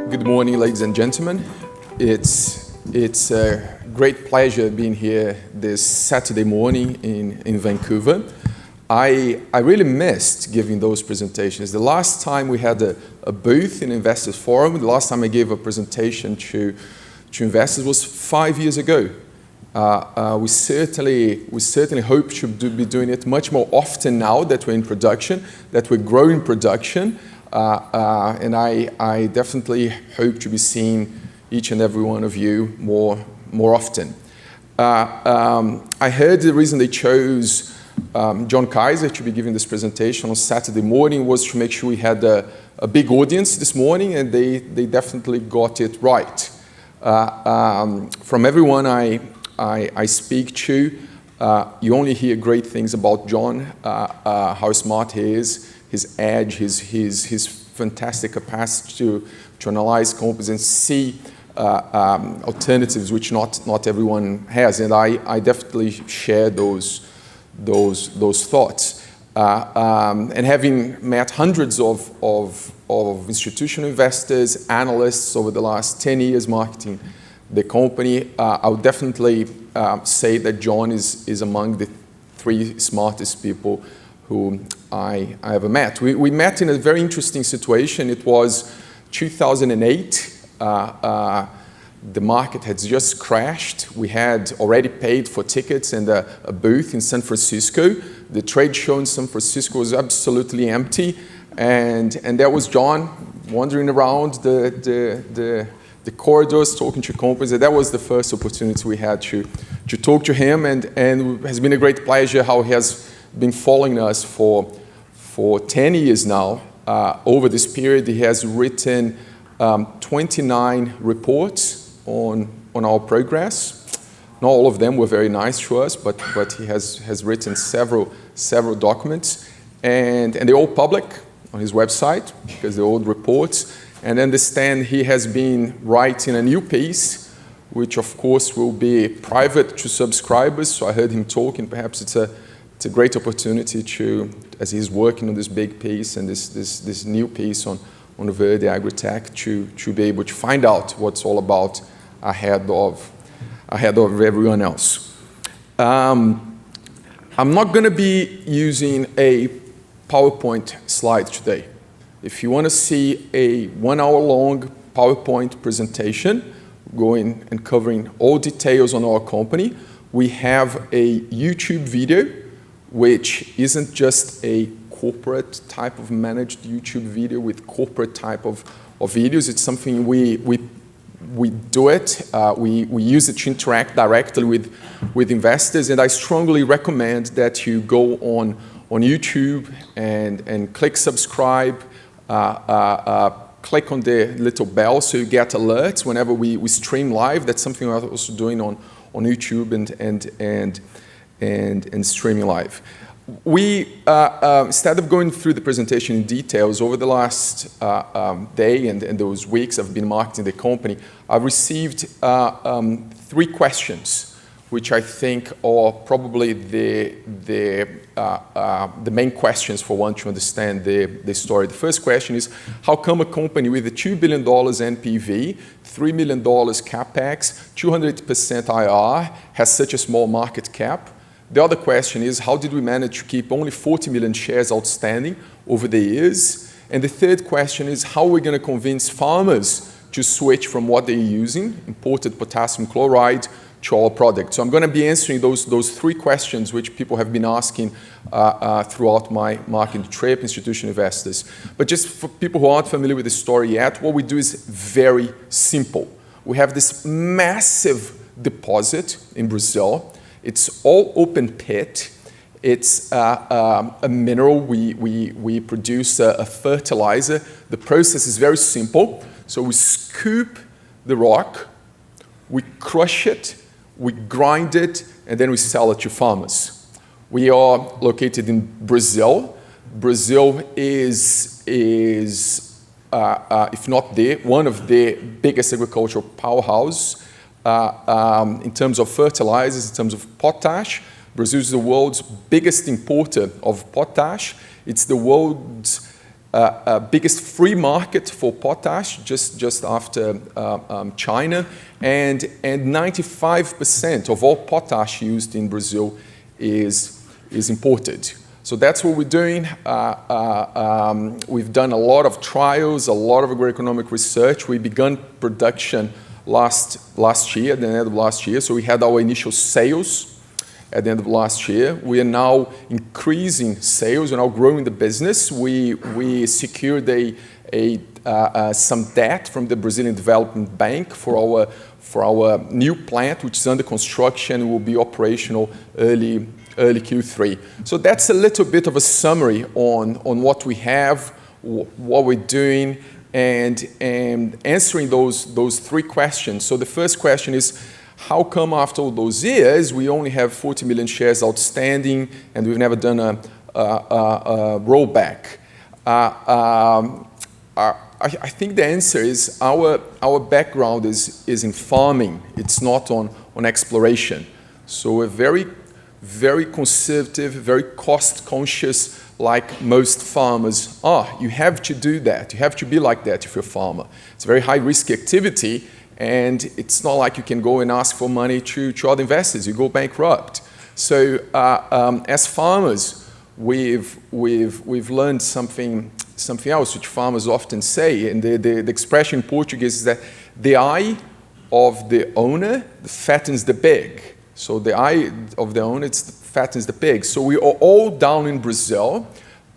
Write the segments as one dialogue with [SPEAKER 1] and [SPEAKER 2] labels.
[SPEAKER 1] Good morning, ladies and gentlemen. It's a great pleasure being here this Saturday morning in Vancouver. I really missed giving those presentations. The last time we had a booth in Investors Forum, the last time I gave a presentation to investors was 5 years ago. We certainly hope to be doing it much more often now that we're in production, that we're growing production. And I definitely hope to be seeing each and every one of you more often. I heard the reason they chose John Kaiser to be giving this presentation on Saturday morning was to make sure we had a big audience this morning, and they definitely got it right. From everyone I speak to, you only hear great things about John, how smart he is, his edge, his fantastic capacity to analyze companies and see alternatives which not everyone has, and I definitely share those thoughts. And having met hundreds of institutional investors, analysts over the last 10 years marketing the company, I would definitely say that John is among the 3 smartest people who I ever met. We met in a very interesting situation. It was 2008. The market had just crashed. We had already paid for tickets and a booth in San Francisco. The trade show in San Francisco was absolutely empty. And there was John wandering around the corridors talking to companies. And that was the first opportunity we had to talk to him. And it has been a great pleasure how he has been following us for 10 years now. Over this period, he has written 29 reports on our progress. Not all of them were very nice to us, but he has written several documents, and they're all public on his website because they're old reports. And I understand he has been writing a new piece, which of course will be private to subscribers. So I heard him talking. Perhaps it's a great opportunity to, as he's working on this big piece and this new piece on the Verde Agritech, to be able to find out what's all about ahead of everyone else. I'm not going to be using a PowerPoint slide today. If you want to see a 1 hour long PowerPoint presentation going and covering all details on our company, we have a YouTube video, which isn't just a corporate type of managed YouTube video with corporate type of videos. It's something we do it. We use it to interact directly with investors, and I strongly recommend that you go on YouTube and click subscribe, click on the little bell so you get alerts whenever we stream live. That's something we're also doing on YouTube and streaming live. We, instead of going through the presentation in details, over the last day and those weeks I've been marketing the company, I've received 3 questions, which I think are probably the main questions for one to understand the story. The first question is, how come a company with a $2 billion NPV, $3 million CapEx, 200% IR has such a small market cap? The other question is, how did we manage to keep only 40 million shares outstanding over the years? And the third question is, how are we going to convince farmers to switch from what they're using, imported potassium chloride, to our product? So I'm going to be answering those 3 questions which people have been asking throughout my marketing trip, institutional investors. But just for people who aren't familiar with the story yet, what we do is very simple. We have this massive deposit in Brazil. It's all open pit. It's a mineral. We produce a fertilizer. The process is very simple. So we scoop the rock, we crush it, we grind it, and then we sell it to farmers. We are located in Brazil. Brazil is if not one of the biggest agricultural powerhouses. In terms of fertilizers, in terms of potash, Brazil is the world's biggest importer of potash. It's the world's biggest free market for potash, just after China, and 95% of all potash used in Brazil is imported. So that's what we're doing. We've done a lot of trials, a lot of agroeconomic research. We began production last year, at the end of last year. So we had our initial sales at the end of last year. We are now increasing sales. We're now growing the business. We secured some debt from the Brazilian Development Bank for our new plant, which is under construction and will be operational early Q3. So that's a little bit of a summary on what we have, what we're doing, and answering those three questions. So the first question is, how come after all those years we only have 40 million shares outstanding and we've never done a rollback? I think the answer is our background is in farming. It's not on exploration. So we're very conservative, very cost conscious, like most farmers are. You have to do that. You have to be like that if you're a farmer. It's a very high risk activity, and it's not like you can go and ask for money to other investors. You go bankrupt. So as farmers, we've learned something else, which farmers often say, and the expression in Portuguese is that the eye of the owner fattens the pig. So the eye of the owner fattens the pig. So we are all down in Brazil.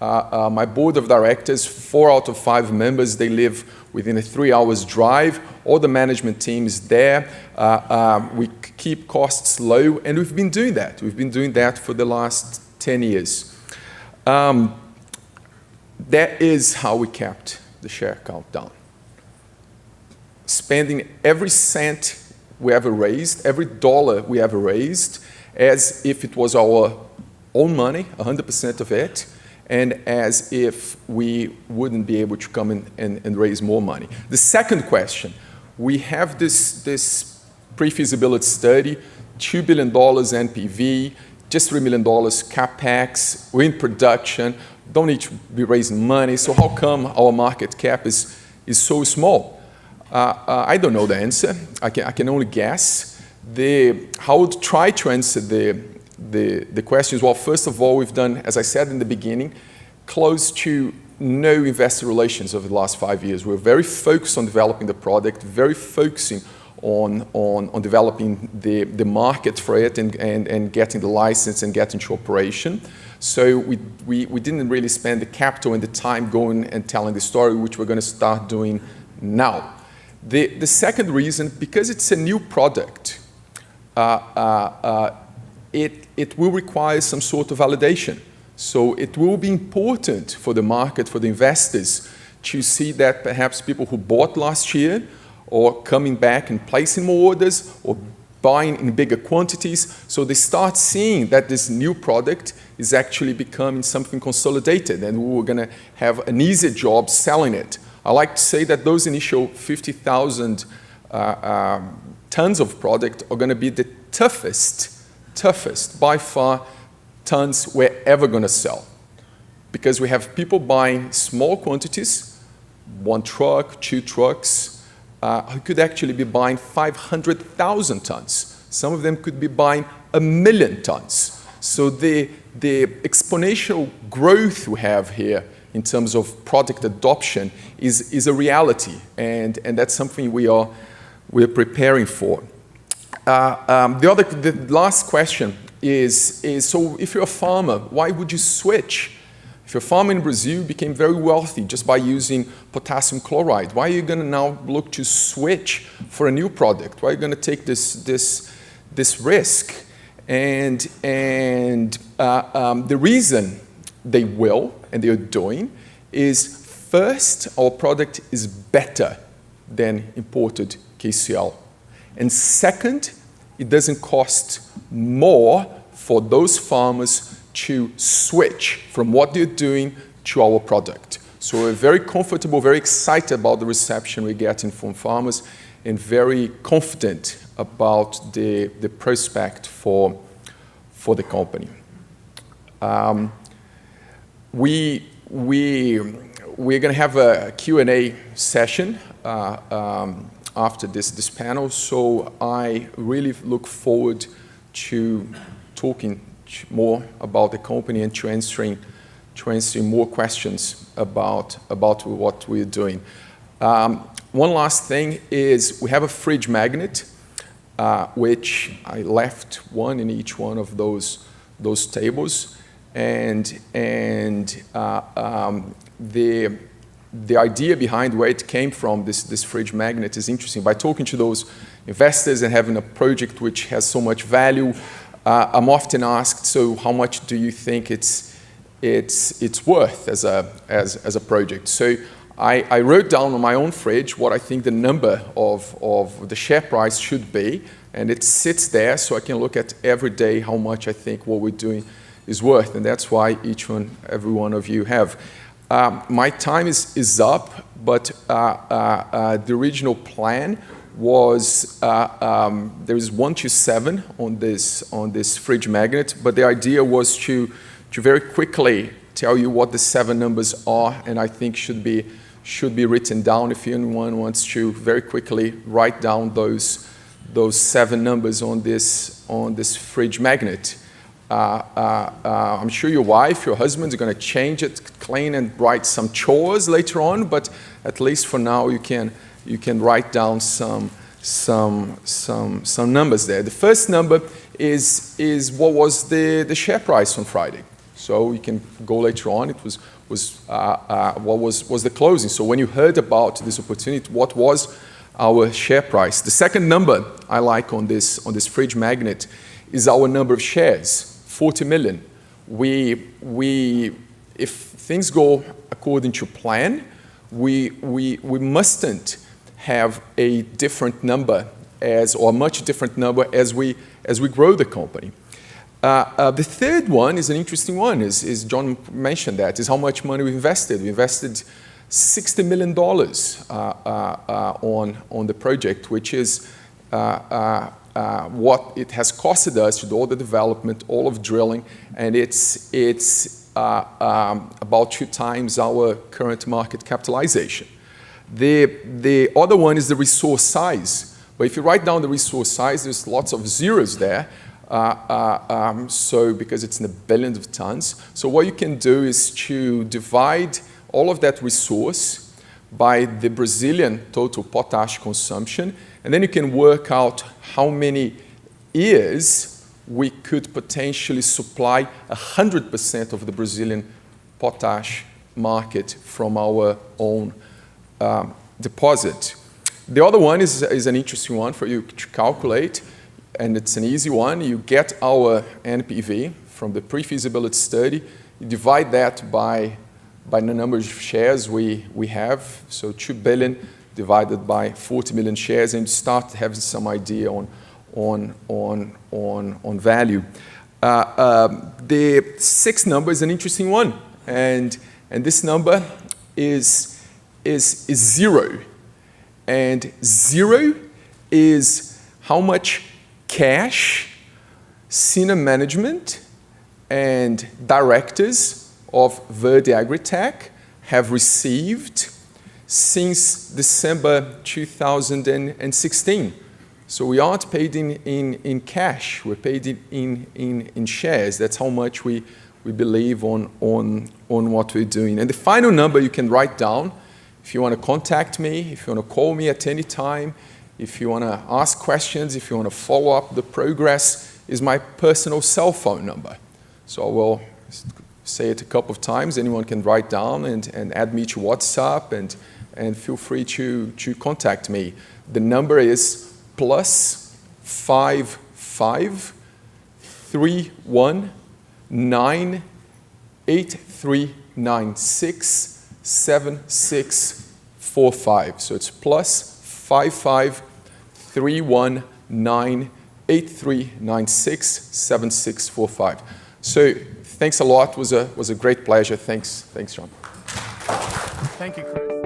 [SPEAKER 1] My board of directors, 4 out of 5 members, they live within a 3 hours drive. All the management team is there. We keep costs low, and we've been doing that. We've been doing that for the last 10 years. That is how we kept the share count down. Spending every cent we ever raised, every dollar we ever raised, as if it was our own money, 100% of it, and as if we wouldn't be able to come in and raise more money. The second question, we have this pre-feasibility study, $2 billion NPV, just $3 million CapEx, we're in production, don't need to be raising money, so how come our market cap is so small? I don't know the answer. I can only guess. How I would try to answer the questions. Well, first of all, we've done, as I said in the beginning, close to no investor relations over the last 5 years. We're very focused on developing the product, very focusing on developing the market for it and getting the license and getting to operation. So we didn't really spend the capital and the time going and telling the story, which we're going to start doing now. The second reason, because it's a new product, it will require some sort of validation. So it will be important for the market, for the investors, to see that perhaps people who bought last year or coming back and placing more orders or buying in bigger quantities, so they start seeing that this new product is actually becoming something consolidated, and we're going to have an easier job selling it. I like to say that those initial 50,000 tons of product are going to be the toughest by far tons we're ever going to sell, because we have people buying small quantities, 1 truck, 2 trucks, who could actually be buying 500,000 tons. Some of them could be buying 1 million tons. So the exponential growth we have here in terms of product adoption is a reality, and that's something we're preparing for. The last question is so if you're a farmer, why would you switch? If you're a farmer in Brazil, you became very wealthy just by using potassium chloride. Why are you going to now look to switch for a new product? Why are you going to take this risk? And the reason they will, and they are doing, is first, our product is better than imported KCl. And second, it doesn't cost more for those farmers to switch from what they're doing to our product. So we're very comfortable, very excited about the reception we're getting from farmers, and very confident about the prospect for the company. we're going to have a Q&A session after this panel, so I really look forward to talking more about the company and to answering more questions about what we're doing. One last thing is we have a fridge magnet, which I left one in each one of those tables, and the idea behind where it came from, this fridge magnet, is interesting. By talking to those investors and having a project which has so much value, I'm often asked, so how much do you think it's worth as a project? So I wrote down on my own fridge what I think the number of the share price should be, and it sits there so I can look at every day how much I think what we're doing is worth, and that's why every one of you have. My time is up, but the original plan was there is 1 to 7 on this fridge magnet, but the idea was to very quickly tell you what the 7 numbers are, and I think should be written down if anyone wants to very quickly write down those 7 numbers on this fridge magnet. I'm sure your wife, your husband, are going to change it, clean, and write some chores later on. But at least for now, you can write down some numbers there. The first number is what was the share price on Friday. So you can go later on. It was what was the closing. So when you heard about this opportunity, what was our share price? The second number I like on this fridge magnet is our number of shares. 40 million. If things go according to plan, we mustn't have a different number or a much different number as we grow the company. The third one is an interesting one. Is John mentioned that is how much money we invested. We invested $60 million on the project, which is what it has costed us to do all the development, all of drilling, and it's about 2 times our current market capitalization. The other one is the resource size. But if you write down the resource size, there's lots of zeros there. So because it's in the billions of tons. So what you can do is to divide all of that resource by the Brazilian total potash consumption, and then you can work out how many years we could potentially supply 100% of the Brazilian potash market from our own deposit. The other one is an interesting one for you to calculate, and it's an easy one. You get our NPV from the pre-feasibility study, you divide that by the number of shares we have, so 2 billion divided by 40 million shares, and start having some idea on value. The 6th number is an interesting one, and this number is 0, and 0 is how much cash senior management and directors of Verde Agritech have received since December 2016. So we aren't paid in cash, we're paid in shares. That's how much we believe on what we're doing. And the final number you can write down if you want to contact me, if you want to call me at any time, if you want to ask questions, if you want to follow up the progress, is my personal cell phone number. So I will say it a couple of times. Anyone can write down and add me to WhatsApp, and feel free to contact me. The number is +55 31 9 8396 7645. So it's +55 31 9 8396 7645. So thanks a lot. It was a great pleasure. Thanks, John.
[SPEAKER 2] Thank you, Chris.